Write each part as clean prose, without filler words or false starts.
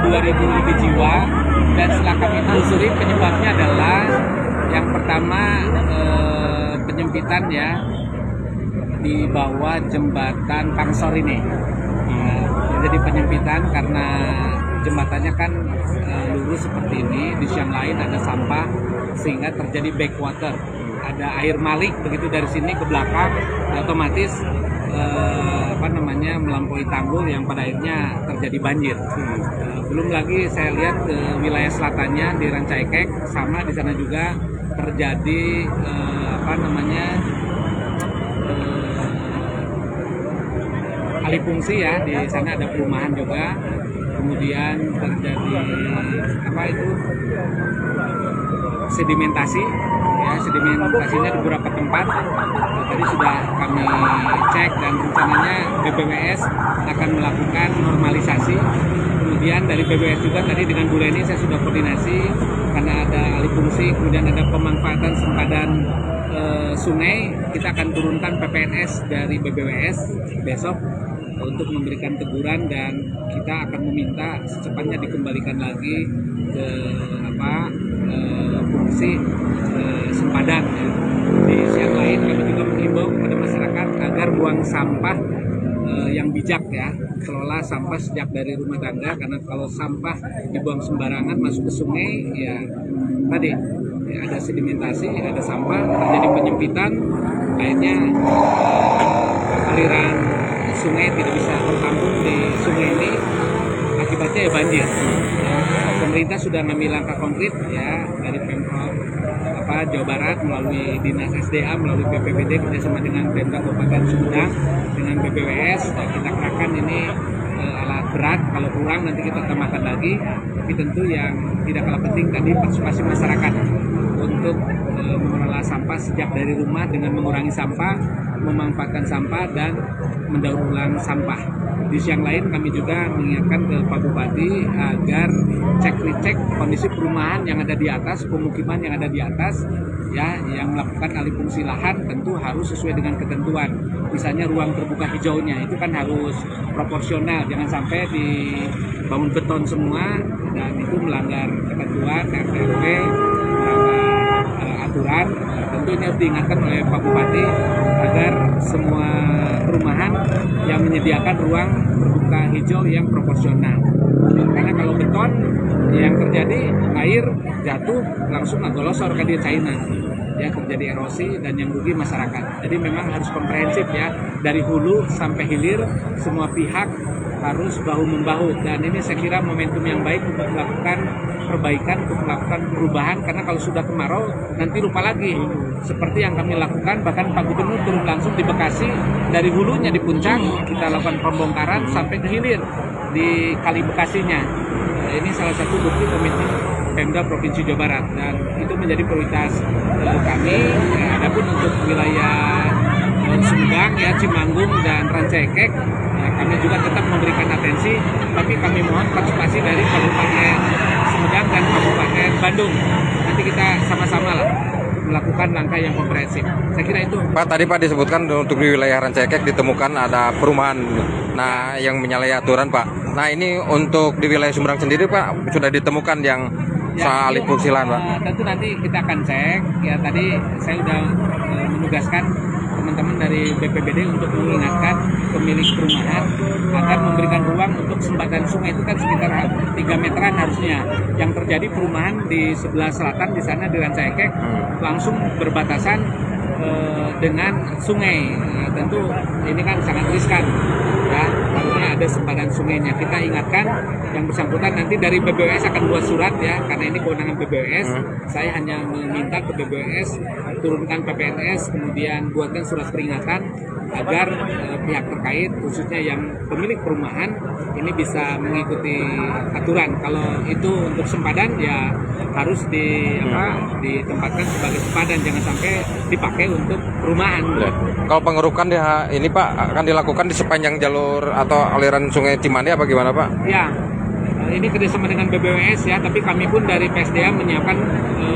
2.000 lebih jiwa, dan setelah kami telusuri penyebabnya adalah yang pertama penyempitan ya di bawah jembatan Pangsor ini. Jadi penyempitan karena jembatannya kan lurus seperti ini, di sisi yang lain ada sampah sehingga terjadi backwater, ada air malik begitu dari sini ke belakang, otomatis melampaui tanggul yang pada akhirnya terjadi banjir. Belum lagi saya lihat ke wilayah selatannya di Rancaikek, sama di sana juga terjadi alih fungsi ya, di sana ada perumahan juga, kemudian terjadi sedimentasi ya, sedimentasinya di beberapa tempat. Tadi sudah kami cek dan rencananya BPWS akan melakukan normalisasi. Kemudian dari BPWS juga tadi dengan Bu Leni saya sudah koordinasi karena ada alih fungsi, kemudian ada pemanfaatan sempadan sungai. Kita akan turunkan PPNS dari BPWS besok untuk memberikan teguran, dan kita akan meminta secepatnya dikembalikan lagi ke fungsi sempadan ya. Di sisi yang lain kami juga mengimbau kepada masyarakat agar buang sampah yang bijak ya, kelola sampah sejak dari rumah tangga, karena kalau sampah dibuang sembarangan masuk ke sungai ya tadi ya, ada sedimentasi, ada sampah, terjadi penyempitan, akhirnya aliran sungai tidak bisa tertampung di sungai ini, akibatnya ya banjir. Pemerintah sudah mengambil langkah konkret ya dari Pemprov Jawa Barat melalui Dinas SDA, melalui BPBD kerjasama dengan Pemda Kabupaten Sumedang dengan BPWS. Kita kerahkan ini alat berat, kalau kurang nanti kita tambahkan lagi. Tapi tentu yang tidak kalah penting tadi partisipasi masyarakat untuk mengelola sampah sejak dari rumah dengan mengurangi sampah, memanfaatkan sampah dan mendaur ulang sampah. Di sisi yang lain kami juga mengingatkan ke Pak Bupati agar cek kondisi perumahan yang ada di atas, pemukiman yang ada di atas ya, yang melakukan alih fungsi lahan tentu harus sesuai dengan ketentuan. Misalnya ruang terbuka hijaunya itu kan harus proporsional, jangan sampai dibangun beton semua dan itu melanggar ketentuan RT/RW, melanggar aturan. Tentu ini harus diingatkan oleh Pak Bupati agar semua perumahan yang menyediakan ruang terbuka hijau yang proporsional. Karena kalau beton yang terjadi air jatuh langsung agolosor ke dia China. Ya, terjadi erosi dan yang rugi masyarakat. Jadi memang harus komprehensif ya, dari hulu sampai hilir semua pihak harus bahu-membahu, dan ini saya kira momentum yang baik untuk melakukan perbaikan, untuk melakukan perubahan, karena kalau sudah kemarau nanti lupa lagi. Seperti yang kami lakukan, bahkan Pak Gubernur turun langsung di Bekasi, dari hulunya di puncak kita lakukan pembongkaran sampai ke hilir di Kali Bekasinya. Ini salah satu bukti komitmen Pemda Provinsi Jawa Barat, dan itu menjadi prioritas kami. Adapun untuk wilayah Sumedang ya, Cimanggung dan Rancaikek ya, kami juga tetap memberikan atensi, tapi kami mohon partisipasi dari Kabupaten Sumedang dan Kabupaten Bandung. Nanti kita sama-sama lah melakukan langkah yang komprehensif. Saya kira itu. Pak, tadi Pak disebutkan untuk di wilayah Rancaikek ditemukan ada perumahan yang menyalahi aturan Pak. Nah ini untuk di wilayah Sumedang sendiri Pak sudah ditemukan yang soal alih fungsi lahan Pak? Tentu nanti kita akan cek ya, tadi saya sudah menugaskan teman-teman dari BPBD untuk mengingatkan pemilik perumahan agar memberikan ruang untuk sembatan sungai. Itu kan sekitar 3 meteran harusnya. Yang terjadi perumahan di sebelah selatan di sana di Rancaikek langsung berbatasan dengan sungai. Nah, tentu ini kan sangat riskan ya, harusnya ada sempadan sungainya. Kita ingatkan yang bersangkutan, nanti dari BPWS akan buat surat ya, karena ini kewenangan BPWS. Saya hanya meminta ke BPWS turunkan PPNS, kemudian buatkan surat peringatan agar pihak terkait khususnya yang pemilik perumahan ini bisa mengikuti aturan. Kalau itu untuk sempadan ya harus ditempatkan sebagai sempadan, jangan sampai dipakai untuk perumahan. Kalau pengerukan ini Pak akan dilakukan di sepanjang jalur atau aliran Sungai Cimande apa gimana Pak? Ya, ini kerjasama dengan BPWS ya, tapi kami pun dari PSDA menyiapkan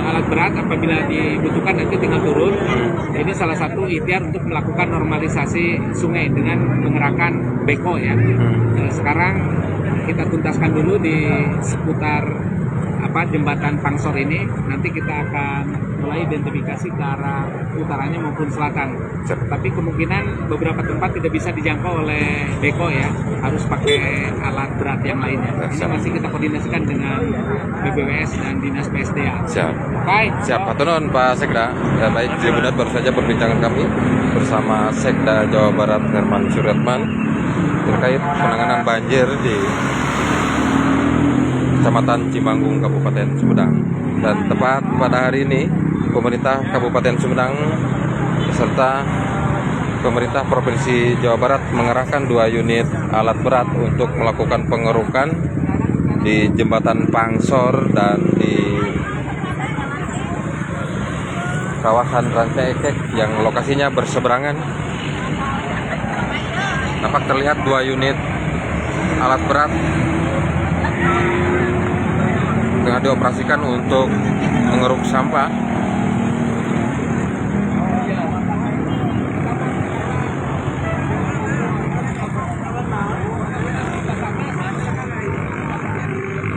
alat berat apabila dibutuhkan nanti tinggal turun. Ini salah satu ikhtiar untuk melakukan normalisasi sungai dengan mengerahkan beko ya. Sekarang kita tuntaskan dulu di seputar jembatan Pangsor ini. Nanti kita akan mulai identifikasi ke arah utaranya maupun selatan. Tapi kemungkinan beberapa tempat tidak bisa dijangkau oleh beko ya, harus pakai alat berat yang lainnya. Ini masih kita koordinasikan dengan BBWS dan Dinas PSDA. Siap. Oke. Siap, Pak Tunon, Pak Sekda. Ya, baik, Cibudat baru saja perbincangan kami bersama Sekda Jawa Barat Herman Suryatman terkait penanganan banjir di Kecamatan Cimanggung, Kabupaten Sumedang. Dan tepat pada hari ini, pemerintah Kabupaten Sumedang beserta pemerintah Provinsi Jawa Barat mengerahkan 2 unit alat berat untuk melakukan pengerukan di Jembatan Pangsor dan di kawasan Ranca Ekek yang lokasinya berseberangan. Dapat terlihat 2 unit alat berat tengah dioperasikan untuk mengeruk sampah